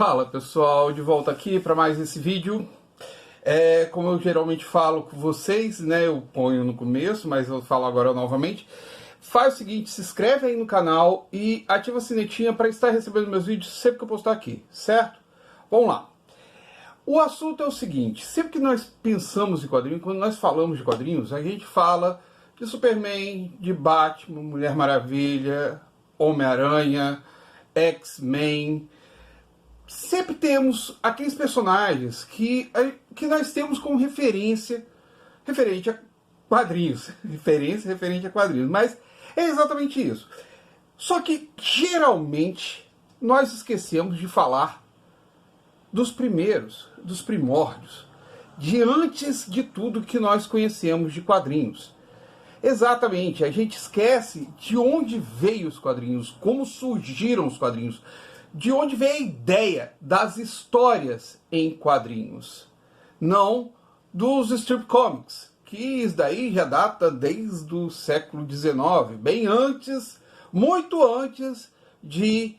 Fala pessoal, de volta aqui para mais esse vídeo. Como eu geralmente falo com vocês, né? Eu ponho no começo, mas eu falo agora novamente. Faz o seguinte, se inscreve aí no canal e ativa a sinetinha para estar recebendo meus vídeos sempre que eu postar aqui, certo? Vamos lá. O assunto é o seguinte, sempre que nós pensamos em quadrinhos, quando nós falamos de quadrinhos, a gente fala de Superman, de Batman, Mulher Maravilha, Homem-Aranha, X-Men. Sempre temos aqueles personagens que nós temos como referência referente a quadrinhos. Referente a quadrinhos. Mas é exatamente isso. Só que, geralmente, nós esquecemos de falar dos primeiros, dos primórdios, de antes de tudo que nós conhecemos de quadrinhos. Exatamente, a gente esquece de onde veio os quadrinhos, como surgiram os quadrinhos, de onde veio a ideia das histórias em quadrinhos, não dos strip comics, que isso daí já data desde o século XIX, bem antes, muito antes de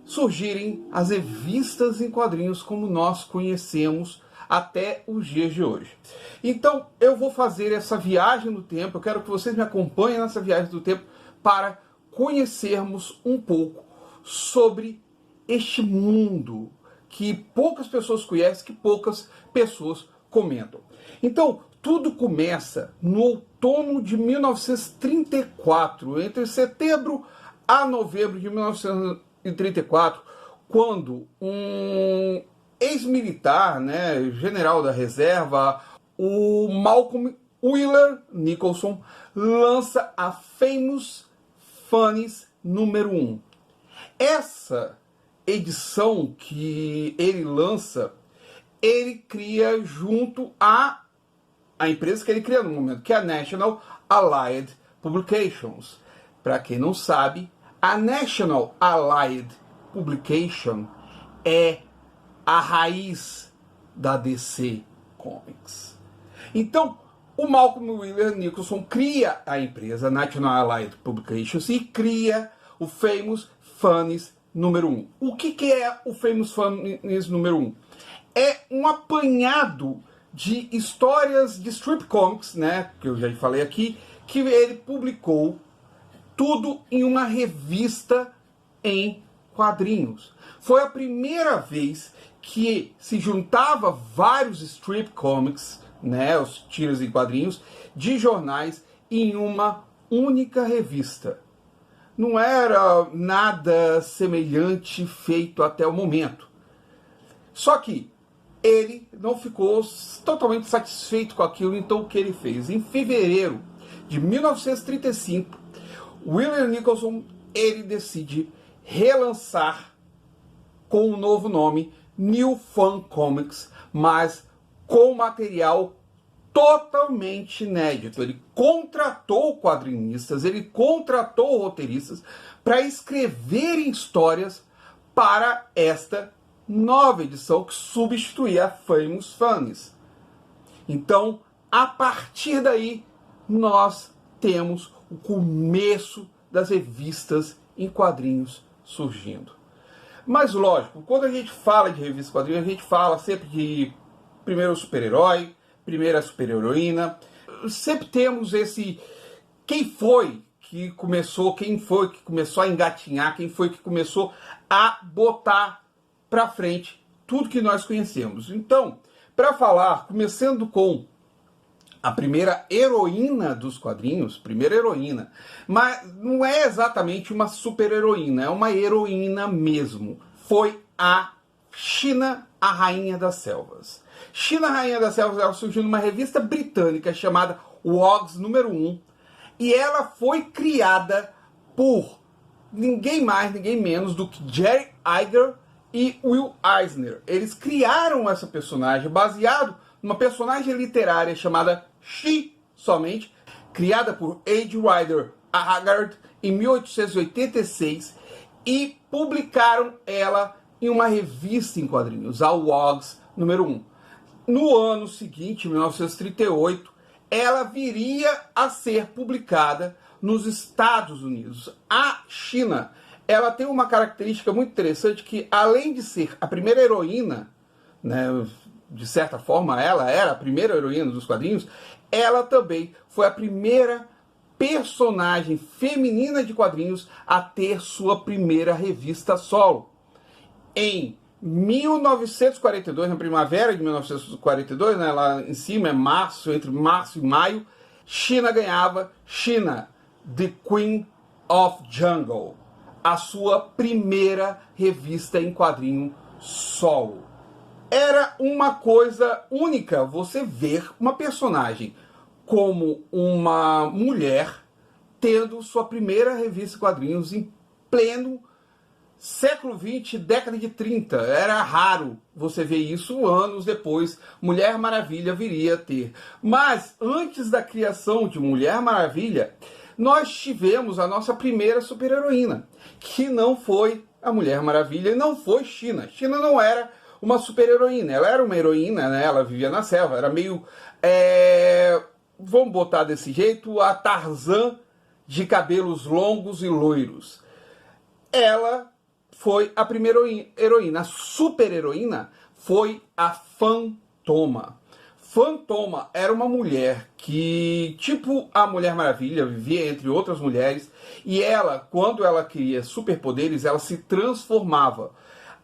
surgirem as revistas em quadrinhos como nós conhecemos até os dias de hoje. Então eu vou fazer essa viagem no tempo, eu quero que vocês me acompanhem nessa viagem do tempo para conhecermos um pouco sobre este mundo que poucas pessoas conhecem, que poucas pessoas comentam. Então, tudo começa no outono de 1934, entre setembro a novembro de 1934, quando um ex-militar, né, general da reserva, o Malcolm Wheeler Nicholson, lança a Famous Funnies número 1. Essa edição que ele lança, ele cria junto a empresa que ele cria no momento, que é a National Allied Publications. Para quem não sabe, a National Allied Publication é a raiz da DC Comics. Então, o Malcolm Wheeler Nicholson cria a empresa National Allied Publications e cria o Famous Funnies número 1. O que é o Famous Funnies número 1? É um apanhado de histórias de strip comics, né, que eu já falei aqui, que ele publicou tudo em uma revista em quadrinhos. Foi a primeira vez que se juntava vários strip comics, né, os tiras em quadrinhos, de jornais em uma única revista. Não era nada semelhante feito até o momento. Só que ele não ficou totalmente satisfeito com aquilo, então o que ele fez? Em fevereiro de 1935, Wheeler Nicholson ele decide relançar com um novo nome, New Fun Comics, mas com material totalmente inédito. Ele contratou quadrinistas, ele contratou roteiristas para escreverem histórias para esta nova edição que substituía a Famous Funnies. Então, a partir daí, nós temos o começo das revistas em quadrinhos surgindo. Mas lógico, quando a gente fala de revista em quadrinhos, a gente fala sempre de primeiro super-herói, primeira super-heroína. Sempre temos esse quem foi que começou a engatinhar, quem foi que começou a botar para frente tudo que nós conhecemos. Então, para falar, começando com a primeira heroína dos quadrinhos, primeira heroína, mas não é exatamente uma super-heroína, é uma heroína mesmo. Foi a Xena, a Rainha das Selvas. Xena, a Rainha das Selvas, ela surgiu numa revista britânica chamada Wogs número 1, e ela foi criada por ninguém mais, ninguém menos do que Jerry Iger e Will Eisner. Eles criaram essa personagem baseado numa personagem literária chamada She, somente, criada por H. Rider Haggard em 1886, e publicaram ela em uma revista em quadrinhos, a Wogs número 1. No ano seguinte, 1938, ela viria a ser publicada nos Estados Unidos. A China, ela tem uma característica muito interessante que, além de ser a primeira heroína, né, de certa forma ela era a primeira heroína dos quadrinhos, ela também foi a primeira personagem feminina de quadrinhos a ter sua primeira revista solo. Em 1942, na primavera de 1942, né, lá em cima é março, entre março e maio, Sheena ganhava Sheena, The Queen of Jungle, a sua primeira revista em quadrinho solo. Era uma coisa única você ver uma personagem como uma mulher tendo sua primeira revista em quadrinhos em pleno século XX, década de 30. Era raro você ver isso anos depois. Mulher Maravilha viria a ter. Mas antes da criação de Mulher Maravilha, nós tivemos a nossa primeira super-heroína, que não foi a Mulher Maravilha e não foi Sheena. Sheena não era uma super-heroína, ela era uma heroína, né? Ela vivia na selva, era meio... vamos botar desse jeito, a Tarzan de cabelos longos e loiros. Ela foi a primeira heroína. A super-heroína foi a Fantoma. Fantoma era uma mulher que, tipo a Mulher Maravilha, vivia entre outras mulheres, e ela, quando ela queria superpoderes, ela se transformava.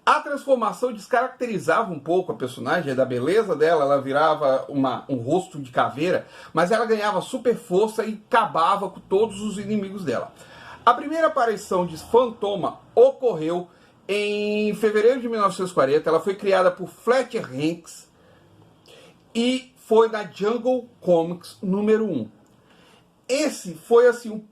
A transformação descaracterizava um pouco a personagem, da beleza dela, ela virava um rosto de caveira, mas ela ganhava super força e acabava com todos os inimigos dela. A primeira aparição de Fantoma ocorreu em fevereiro de 1940, ela foi criada por Fletcher Hanks e foi na Jungle Comics número 1. Esse foi assim um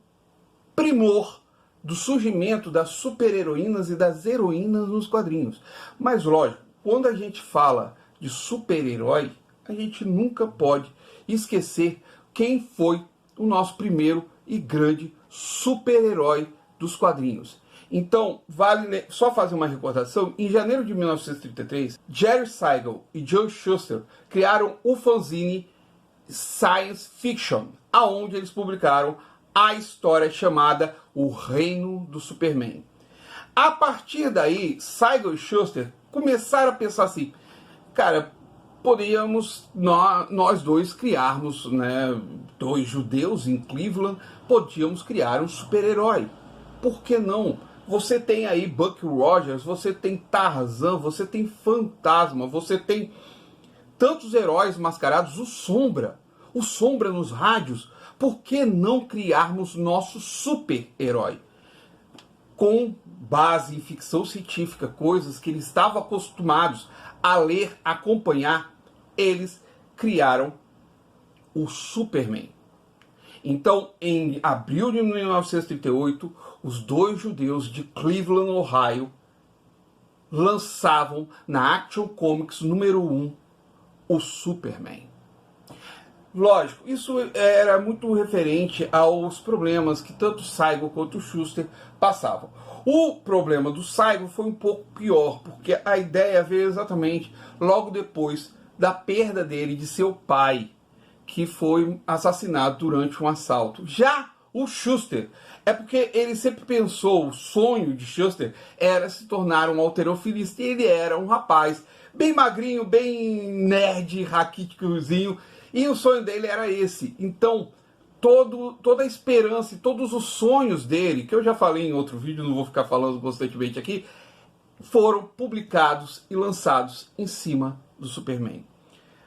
primor do surgimento das super-heroínas e das heroínas nos quadrinhos. Mas lógico, quando a gente fala de super-herói, a gente nunca pode esquecer quem foi o nosso primeiro e grande super-herói dos quadrinhos. Então, vale só fazer uma recordação. Em janeiro de 1933, Jerry Siegel e Joe Shuster criaram o fanzine Science Fiction, aonde eles publicaram a história chamada O Reino do Superman. A partir daí, Siegel e Shuster começaram a pensar assim, cara, poderíamos nós dois criarmos, né, dois judeus em Cleveland, podíamos criar um super-herói. Por que não? Você tem aí Buck Rogers, você tem Tarzan, você tem Fantasma, você tem tantos heróis mascarados, o Sombra nos rádios. Por que não criarmos nosso super-herói? Com base em ficção científica, coisas que eles estavam acostumados a ler, acompanhar, eles criaram o Superman. Então, em abril de 1938, os dois judeus de Cleveland, Ohio, lançavam na Action Comics número 1 o Superman. Lógico, isso era muito referente aos problemas que tanto Siegel quanto Shuster passavam. O problema do Siegel foi um pouco pior, porque a ideia veio exatamente logo depois da perda dele de seu pai, que foi assassinado durante um assalto. Já o Shuster, é porque ele sempre pensou, o sonho de Shuster era se tornar um halterofilista, e ele era um rapaz bem magrinho, bem nerd, raquíticozinho, e o sonho dele era esse. Então, toda a esperança e todos os sonhos dele, que eu já falei em outro vídeo, não vou ficar falando constantemente aqui, foram publicados e lançados em cima do Superman.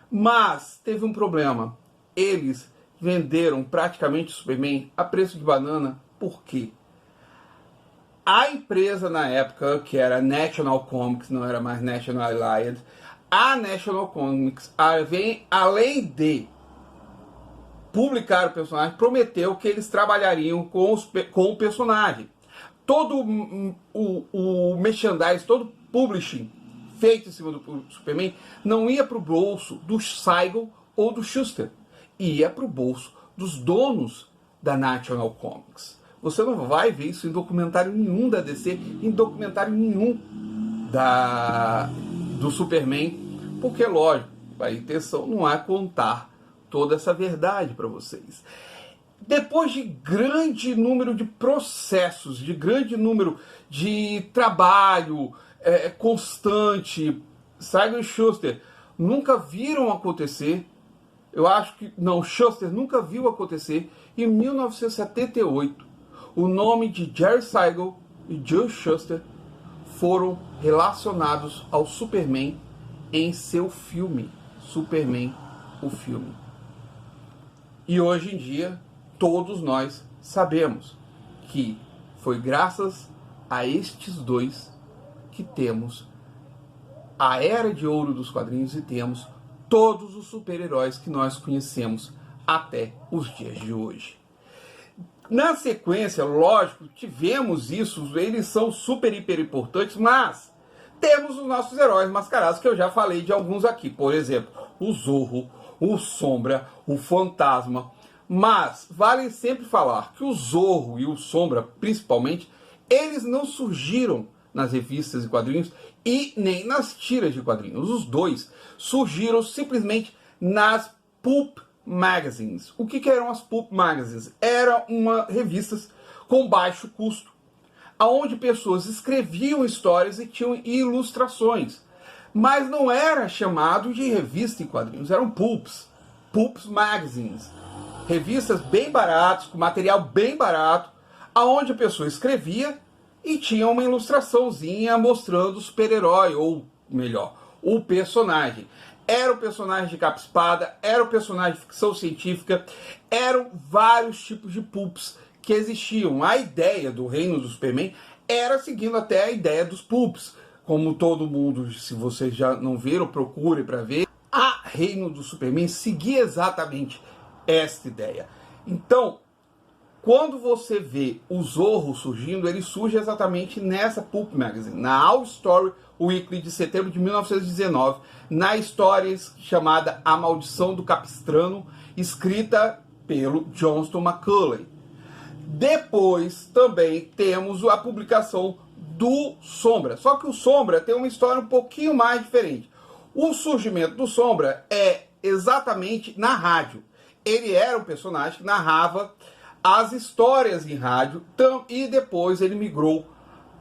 Mas teve um problema. Eles venderam praticamente o Superman a preço de banana. Por quê? A empresa na época, que era National Comics, não era mais National Allied, a National Comics, além de publicar o personagem, prometeu que eles trabalhariam com o personagem. Todo o merchandise, todo o publishing feito em cima do Superman não ia para o bolso do Siegel ou do Shuster, ia para o bolso dos donos da National Comics. Você não vai ver isso em documentário nenhum da DC, em documentário nenhum do Superman, porque, lógico, a intenção não é contar toda essa verdade para vocês. Depois de grande número de processos, de grande número de trabalho constante, Simon e Schuster nunca viram acontecer, eu acho que, não, Shuster nunca viu acontecer, em 1978, o nome de Jerry Siegel e Joe Shuster foram relacionados ao Superman em seu filme, Superman, o filme. E hoje em dia, todos nós sabemos que foi graças a estes dois que temos a Era de Ouro dos quadrinhos e temos todos os super-heróis que nós conhecemos até os dias de hoje. Na sequência, lógico, tivemos isso, eles são super, hiper importantes, mas temos os nossos heróis mascarados, que eu já falei de alguns aqui. Por exemplo, o Zorro, o Sombra, o Fantasma. Mas vale sempre falar que o Zorro e o Sombra, principalmente, eles não surgiram nas revistas e quadrinhos e nem nas tiras de quadrinhos. Os dois surgiram simplesmente nas Pulp Magazines. O que eram as Pulp Magazines? Eram revistas com baixo custo, onde pessoas escreviam histórias e tinham ilustrações. Mas não era chamado de revista em quadrinhos, eram Pulps Magazines. Revistas bem baratas, com material bem barato, aonde a pessoa escrevia e tinha uma ilustraçãozinha mostrando o super-herói, ou melhor, o personagem. Era o personagem de capa-espada, era o personagem de ficção científica, eram vários tipos de pulps que existiam. A ideia do Reino do Superman era seguindo até a ideia dos pulps. Como todo mundo, se vocês já não viram, procure para ver. A Reino do Superman seguia exatamente esta ideia. Então, quando você vê o Zorro surgindo, ele surge exatamente nessa Pulp Magazine, na All Story Weekly de setembro de 1919, na história chamada A Maldição do Capistrano, escrita pelo Johnston McCulley. Depois também temos a publicação do Sombra, só que o Sombra tem uma história um pouquinho mais diferente. O surgimento do Sombra é exatamente na rádio. Ele era um personagem que narrava as histórias em rádio e depois ele migrou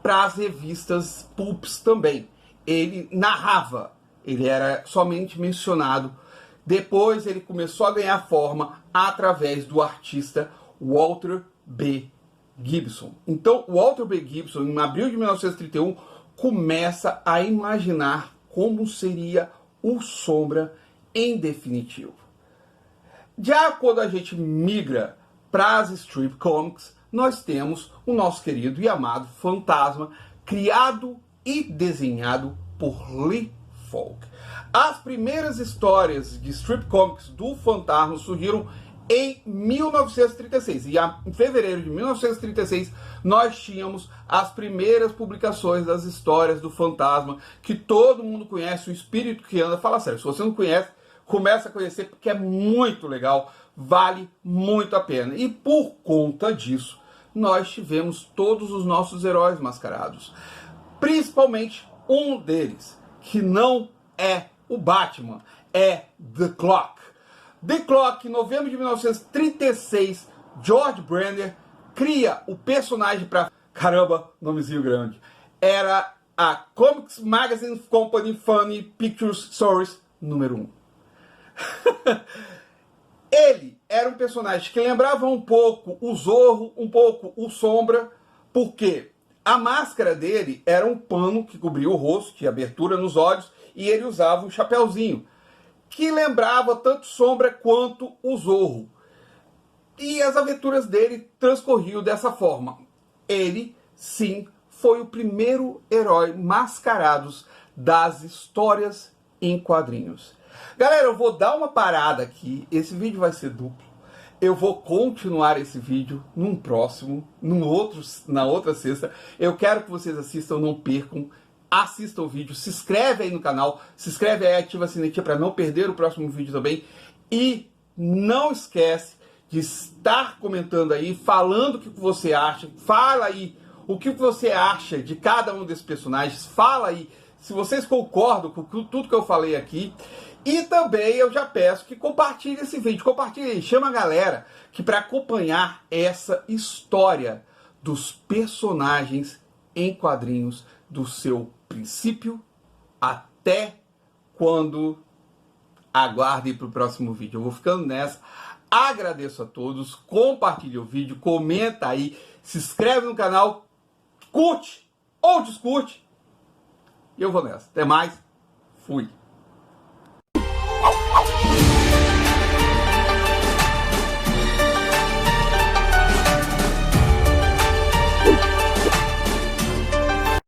para as revistas pulps também. Ele narrava, ele era somente mencionado. Depois ele começou a ganhar forma através do artista Walter B. Gibson. Então, Walter B. Gibson, em abril de 1931, começa a imaginar como seria o Sombra em definitivo. Já quando a gente migra para as strip comics, nós temos o nosso querido e amado Fantasma, criado e desenhado por Lee Falk. As primeiras histórias de strip comics do Fantasma surgiram em 1936. E em fevereiro de 1936, nós tínhamos as primeiras publicações das histórias do Fantasma, que todo mundo conhece, o espírito que anda. Fala sério, se você não conhece, começa a conhecer, porque é muito legal, vale muito a pena. E por conta disso, nós tivemos todos os nossos heróis mascarados. Principalmente um deles, que não é o Batman, é The Clock. The Clock, em novembro de 1936, George Brenner cria o personagem para... Caramba, nomezinho grande. Era a Comics Magazine Company Funny Pictures Stories número 1. Ele era um personagem que lembrava um pouco o Zorro, um pouco o Sombra, porque a máscara dele era um pano que cobria o rosto, tinha abertura nos olhos, e ele usava um chapéuzinho, que lembrava tanto Sombra quanto o Zorro. E as aventuras dele transcorriam dessa forma. Ele, sim, foi o primeiro herói mascarado das histórias em quadrinhos. Galera, eu vou dar uma parada aqui, esse vídeo vai ser duplo. Eu vou continuar esse vídeo num próximo, na outra sexta. Eu quero que vocês assistam, não percam. Assista o vídeo, se inscreve aí no canal, se inscreve aí, ativa a sinetinha para não perder o próximo vídeo também. E não esquece de estar comentando aí, falando o que você acha. Fala aí o que você acha de cada um desses personagens. Fala aí se vocês concordam com tudo que eu falei aqui. E também eu já peço que compartilhe esse vídeo, compartilhe aí, chama a galera que para acompanhar essa história dos personagens em quadrinhos do seu princípio até quando. Aguardem para o próximo vídeo. Eu vou ficando nessa. Agradeço a todos. Compartilhe o vídeo, comenta aí, se inscreve no canal, curte ou discute. E eu vou nessa. Até mais. Fui.